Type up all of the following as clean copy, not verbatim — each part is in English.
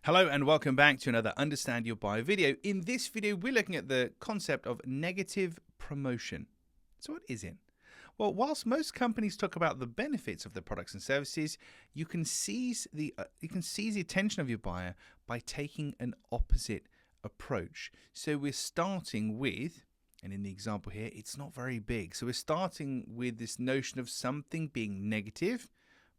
Hello and welcome back to another Understand Your Buyer video. In this video, we're looking at the concept of negative promotion. So what is it? Well, whilst most companies talk about the benefits of their products and services, you can seize the attention of your buyer by taking an opposite approach. So we're starting with, and in the example here, it's not very big. So we're starting with this notion of something being negative,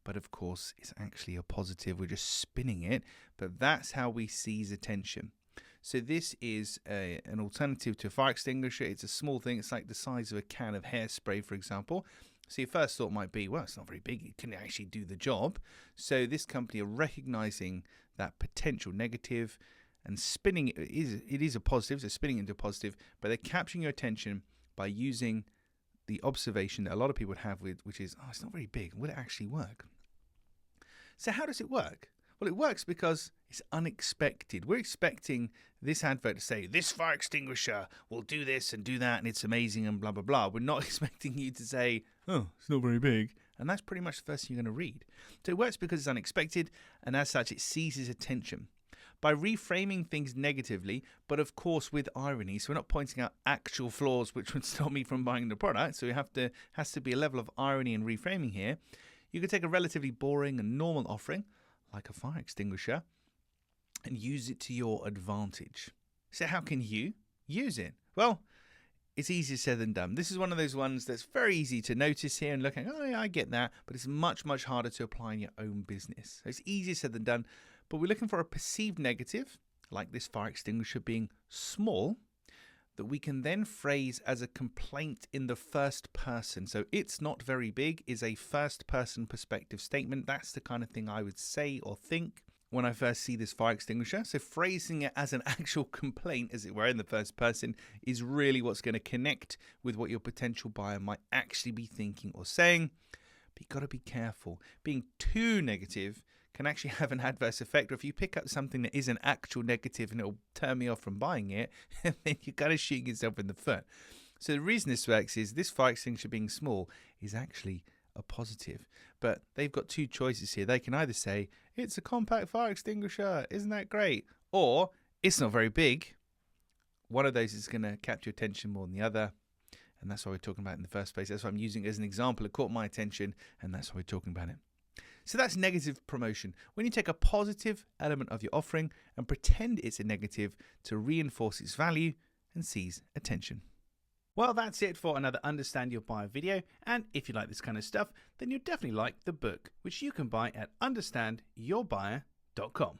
but of course it's actually a positive. We're just spinning it, but that's how we seize attention. So this is an alternative to a fire extinguisher. It's a small thing. It's like the size of a can of hairspray, for example. So your first thought might be, well, it's not very big. It can actually do the job. So this company are recognizing that potential negative and spinning it. It is a positive, so spinning into a positive, but they're capturing your attention by using the observation that a lot of people would have which is, oh, it's not very big. Will it actually work? So how does it work? Well, it works because it's unexpected. We're expecting this advert to say, this fire extinguisher will do this and do that, and it's amazing and blah, blah, blah. We're not expecting you to say, oh, it's not very big. And that's pretty much the first thing you're going to read. So it works because it's unexpected, and as such, it seizes attention. By reframing things negatively, but of course with irony, so we're not pointing out actual flaws which would stop me from buying the product, so has to be a level of irony and reframing here. You could take a relatively boring and normal offering, like a fire extinguisher, and use it to your advantage. So how can you use it? Well, it's easier said than done. This is one of those ones that's very easy to notice here and look at, oh yeah, I get that, but it's much, much harder to apply in your own business. So it's easier said than done. But we're looking for a perceived negative, like this fire extinguisher being small, that we can then phrase as a complaint in the first person. So it's not very big is a first person perspective statement. That's the kind of thing I would say or think when I first see this fire extinguisher. So phrasing it as an actual complaint, as it were, in the first person is really what's going to connect with what your potential buyer might actually be thinking or saying. But you've got to be careful. Being too negative can actually have an adverse effect. Or if you pick up something that is an actual negative and it'll turn me off from buying it, then you're kind of shooting yourself in the foot. So the reason this works is this fire extinguisher being small is actually a positive. But they've got two choices here. They can either say, it's a compact fire extinguisher, isn't that great? Or, it's not very big. One of those is going to capture your attention more than the other. And that's why we're talking about it in the first place. That's why I'm using it as an example. It caught my attention, and that's why we're talking about it. So that's negative promotion. When you take a positive element of your offering and pretend it's a negative to reinforce its value and seize attention. Well, that's it for another Understand Your Buyer video. And if you like this kind of stuff, then you'll definitely like the book, which you can buy at understandyourbuyer.com.